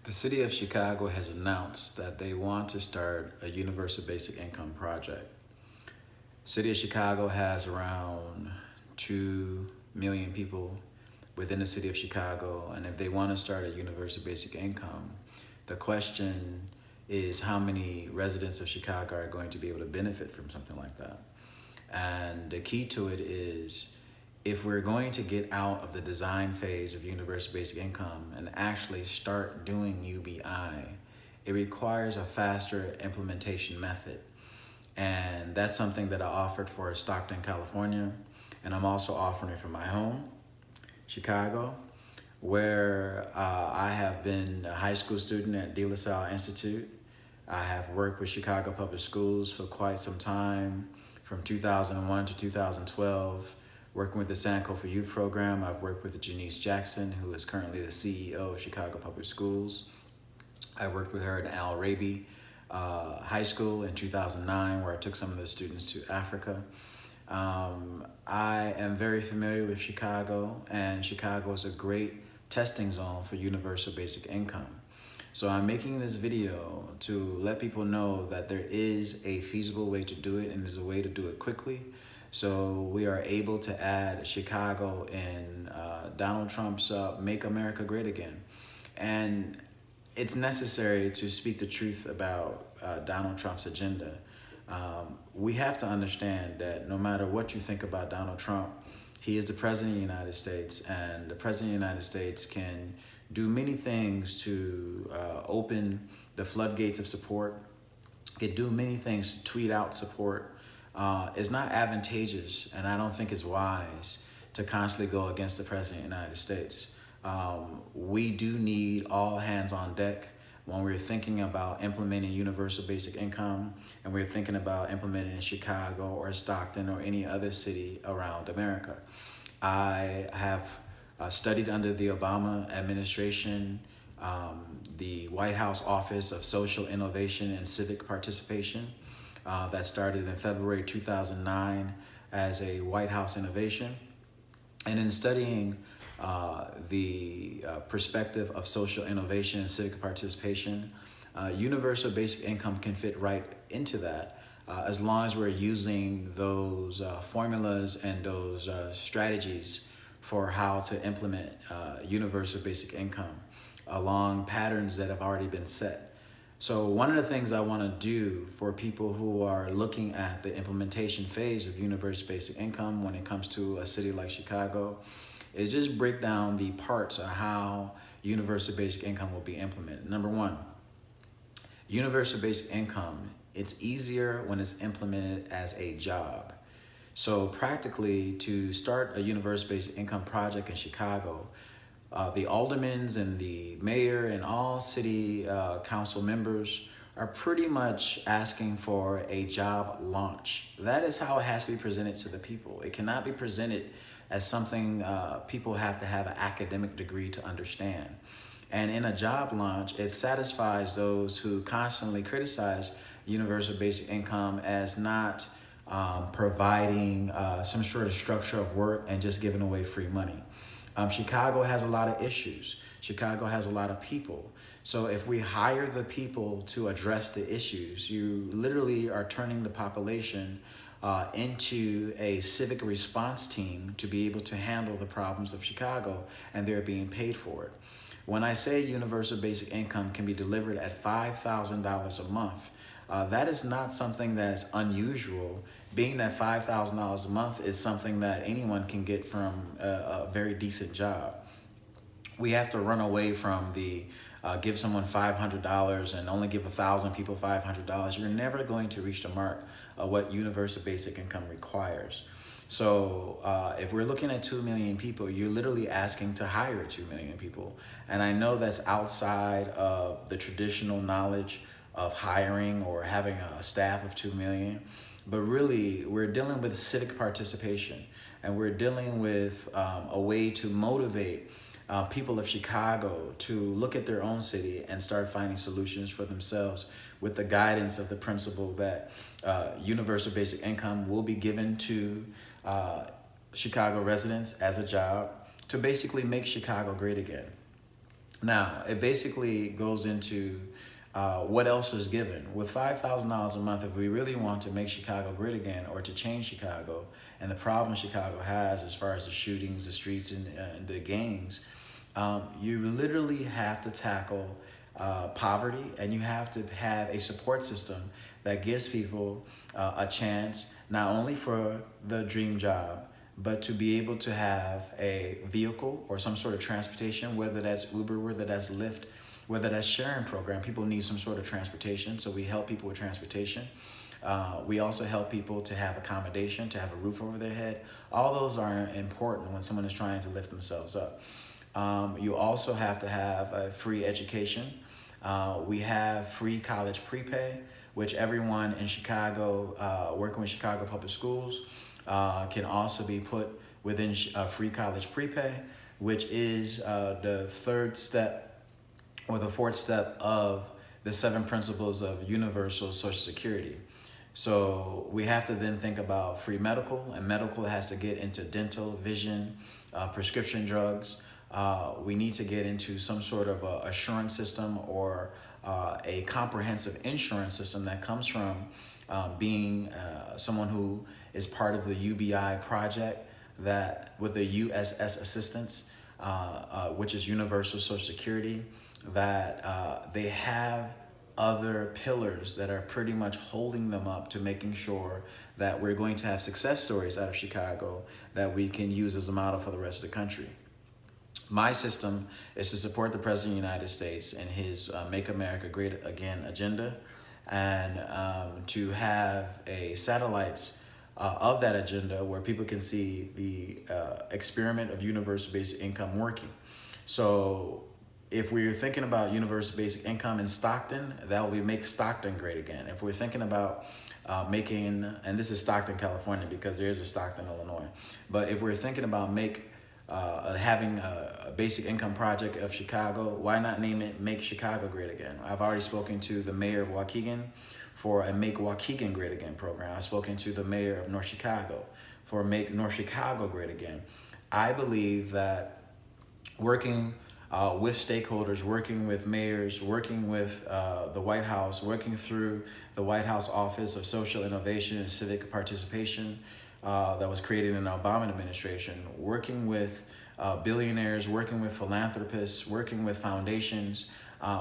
The city of Chicago has announced that they want to start a universal basic income project. City of Chicago has around 2 million people within the city of Chicago, and if they want to start a universal basic income, the question is how many residents of Chicago are going to be able to benefit from something like that. And the key to it is, if we're going to get out of the design phase of universal basic income and actually start doing UBI, it requires a faster implementation method. And that's something that I offered for Stockton, California. And I'm also offering it for my home, Chicago, where I have been a high school student at De La Salle Institute. I have worked with Chicago Public Schools for quite some time, from 2001 to 2012. Working with the Sankofa Youth Program, I've worked with Janice Jackson, who is currently the CEO of Chicago Public Schools. I worked with her at Al Raby High School in 2009, where I took some of the students to Africa. I am very familiar with Chicago, and Chicago is a great testing zone for universal basic income. So I'm making this video to let people know that there is a feasible way to do it, and there's a way to do it quickly. So we are able to add Chicago in Donald Trump's Make America Great Again. And it's necessary to speak the truth about Donald Trump's agenda. We have to understand that no matter what you think about Donald Trump, he is the President of the United States, and the President of the United States can do many things to open the floodgates of support, can do many things to tweet out support. It's not advantageous, and I don't think it's wise to constantly go against the President of the United States. We do need all hands on deck when we're thinking about implementing universal basic income, and we're thinking about implementing in Chicago or Stockton or any other city around America. I have studied under the Obama administration, the White House Office of Social Innovation and Civic Participation. That started in February 2009 as a White House innovation. And in studying the perspective of social innovation and civic participation, universal basic income can fit right into that, as long as we're using those formulas and those strategies for how to implement universal basic income along patterns that have already been set. So one of the things I want to do for people who are looking at the implementation phase of universal basic income when it comes to a city like Chicago is just break down the parts of how universal basic income will be implemented. Number one, universal basic income, it's easier when it's implemented as a job. So practically, to start a universal basic income project in Chicago, the aldermans and the mayor and all city council members are pretty much asking for a job launch. That is how it has to be presented to the people. It cannot be presented as something people have to have an academic degree to understand. And in a job launch, it satisfies those who constantly criticize universal basic income as not providing some sort of structure of work and just giving away free money. Chicago has a lot of issues. Chicago has a lot of people. So if we hire the people to address the issues, you literally are turning the population into a civic response team to be able to handle the problems of Chicago, and they're being paid for it. When I say universal basic income can be delivered at $5,000 a month, that is not something that's unusual, being that $5,000 a month is something that anyone can get from a very decent job. We have to run away from the give someone $500 and only give 1,000 people $500. You're never going to reach the mark of what universal basic income requires. So if we're looking at 2 million people, you're literally asking to hire 2 million people. And I know that's outside of the traditional knowledge of hiring or having a staff of 2 million. But really, we're dealing with civic participation, and we're dealing with a way to motivate people of Chicago to look at their own city and start finding solutions for themselves with the guidance of the principle that universal basic income will be given to Chicago residents as a job to basically make Chicago great again. Now, it basically goes into what else is given. With $5,000 a month, if we really want to make Chicago great again or to change Chicago and the problem Chicago has as far as the shootings, the streets, and the gangs, you literally have to tackle poverty, and you have to have a support system that gives people a chance not only for the dream job, but to be able to have a vehicle or some sort of transportation, whether that's Uber, whether that's Lyft, whether that's sharing program. People need some sort of transportation, so we help people with transportation. We also help people to have accommodation, to have a roof over their head. All those are important when someone is trying to lift themselves up. You also have to have a free education. We have free college prepay, which everyone in Chicago, working with Chicago Public Schools, can also be put within free college prepay, which is the third step or the fourth step of the 7 principles of universal Social Security. So we have to then think about free medical, and medical has to get into dental, vision, prescription drugs. We need to get into some sort of assurance system or a comprehensive insurance system that comes from being someone who is part of the UBI project, that with the USS assistance, which is Universal Social Security, that they have other pillars that are pretty much holding them up to making sure that we're going to have success stories out of Chicago that we can use as a model for the rest of the country. My system is to support the President of the United States and his Make America Great Again agenda, and to have a satellites of that agenda where people can see the experiment of universal basic income working. So if we're thinking about universal basic income in Stockton, that will be Make Stockton Great Again. If we're thinking about making, and this is Stockton, California, because there is a Stockton, Illinois, but if we're thinking about having a basic income project of Chicago, why not name it Make Chicago Great Again? I've already spoken to the mayor of Waukegan for a Make Waukegan Great Again program. I've spoken to the mayor of North Chicago for Make North Chicago Great Again. I believe that working with stakeholders, working with mayors, working with the White House, working through the White House Office of Social Innovation and Civic Participation, that was created in the Obama administration, working with billionaires, working with philanthropists, working with foundations,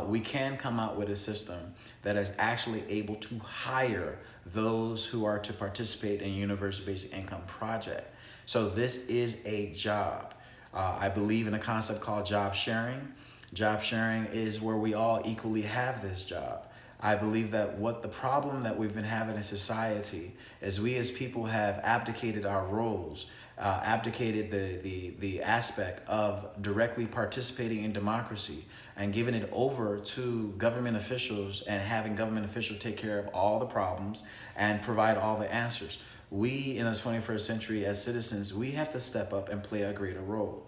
we can come out with a system that is actually able to hire those who are to participate in Universal Basic Income Project. So this is a job. I believe in a concept called job sharing. Job sharing is where we all equally have this job. I believe that what the problem that we've been having in society is we as people have abdicated our roles, abdicated the aspect of directly participating in democracy and giving it over to government officials and having government officials take care of all the problems and provide all the answers. We in the 21st century as citizens, we have to step up and play a greater role.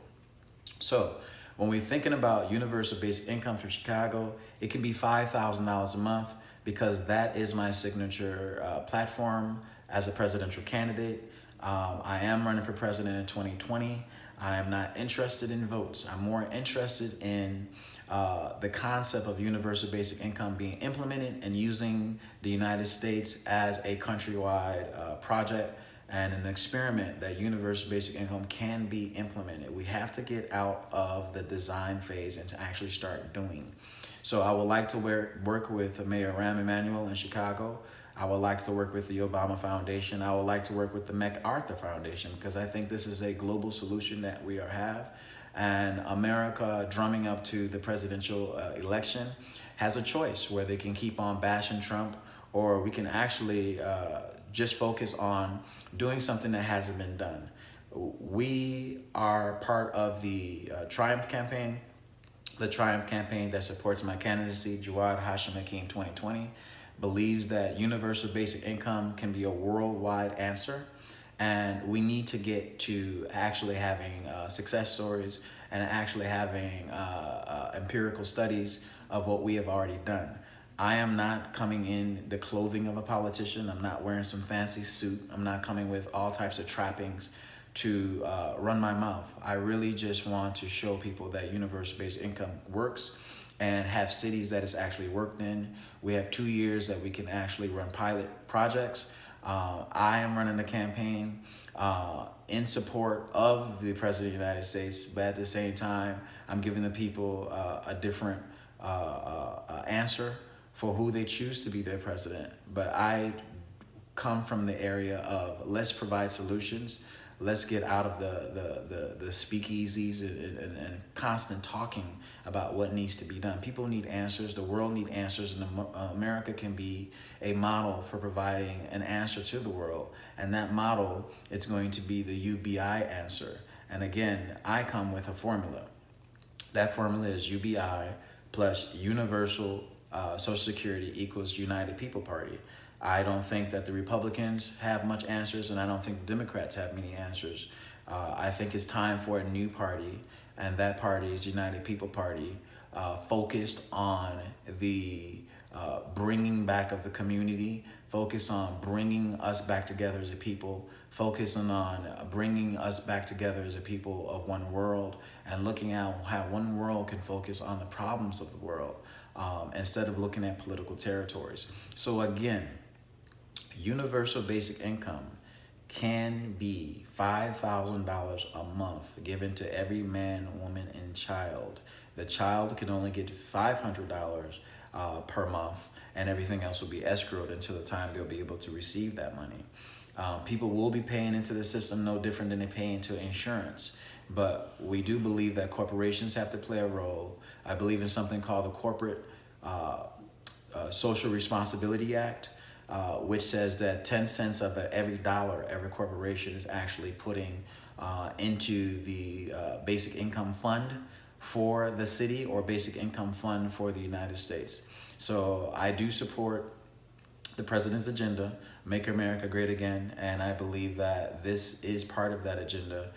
So when we're thinking about universal basic income for Chicago, it can be $5,000 a month because that is my signature platform as a presidential candidate. I am running for president in 2020. I am not interested in votes. I'm more interested in the concept of universal basic income being implemented and using the United States as a countrywide project and an experiment that universal basic income can be implemented. We have to get out of the design phase and to actually start doing. So I would like to work with Mayor Rahm Emanuel in Chicago. I would like to work with the Obama Foundation. I would like to work with the MacArthur Foundation because I think this is a global solution that we have. And America, drumming up to the presidential election, has a choice where they can keep on bashing Trump, or we can actually just focus on doing something that hasn't been done. We are part of the Triumph campaign, that supports my candidacy, Jawad Hashim Hakeem 2020, believes that universal basic income can be a worldwide answer. And we need to get to actually having success stories and actually having empirical studies of what we have already done. I am not coming in the clothing of a politician. I'm not wearing some fancy suit. I'm not coming with all types of trappings to run my mouth. I really just want to show people that universal basic income works and have cities that it's actually worked in. We have 2 years that we can actually run pilot projects. I am running a campaign in support of the President of the United States, but at the same time, I'm giving the people a different answer for who they choose to be their president. But I come from the area of let's provide solutions. Let's get out of the speakeasies and constant talking about what needs to be done. People need answers. The world need answers, and America can be a model for providing an answer to the world. And that model, it's going to be the UBI answer. And again, I come with a formula. That formula is UBI plus Universal Social Security equals United People Party. I don't think that the Republicans have much answers, and I don't think the Democrats have many answers. I think it's time for a new party, and that party is United People Party, focused on the bringing back of the community, focused on bringing us back together as a people, focusing on bringing us back together as a people of one world, and looking at how one world can focus on the problems of the world instead of looking at political territories. So again, universal basic income can be $5,000 a month given to every man, woman, and child. The child can only get $500 per month, and everything else will be escrowed until the time they'll be able to receive that money. People will be paying into the system no different than they pay into insurance. But we do believe that corporations have to play a role. I believe in something called the Corporate Social Responsibility Act, which says that 10 cents of every dollar every corporation is actually putting into the basic income fund for the city or basic income fund for the United States. So I do support the president's agenda, Make America Great Again, and I believe that this is part of that agenda,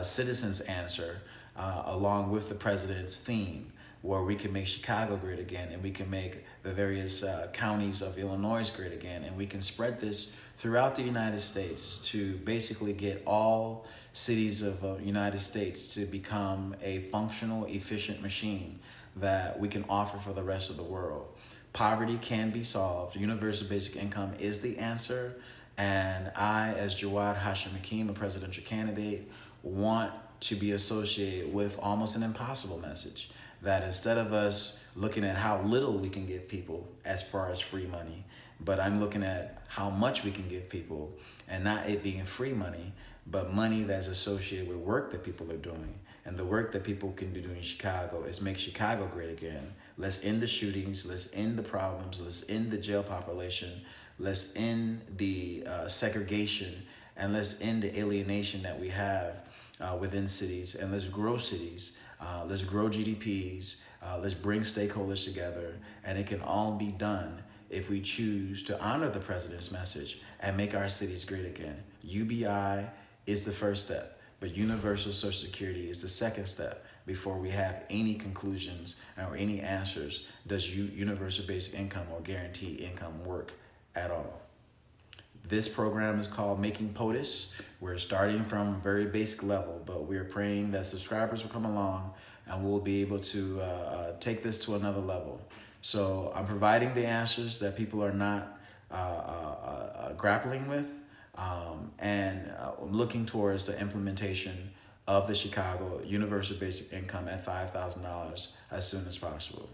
Citizens Answer, along with the president's theme, where we can make Chicago great again, and we can make the various counties of Illinois great again, and we can spread this throughout the United States to basically get all cities of the United States to become a functional, efficient machine that we can offer for the rest of the world. Poverty can be solved. Universal basic income is the answer, and I, as Jawad Hashim Hakeem, a presidential candidate, want to be associated with almost an impossible message. That instead of us looking at how little we can give people as far as free money, but I'm looking at how much we can give people, and not it being free money, but money that's associated with work that people are doing. And the work that people can do in Chicago is make Chicago great again. Let's end the shootings, let's end the problems, let's end the jail population, let's end the segregation, and let's end the alienation that we have within cities, and let's grow cities. Let's grow GDPs, let's bring stakeholders together, and it can all be done if we choose to honor the president's message and make our cities great again. UBI is the first step, but Universal Social Security is the second step before we have any conclusions or any answers. Does universal basic income or guaranteed income work at all? This program is called Making POTUS. We're starting from a very basic level, but we're praying that subscribers will come along and we'll be able to take this to another level. So I'm providing the answers that people are not grappling with, and looking towards the implementation of the Chicago Universal Basic Income at $5,000 as soon as possible.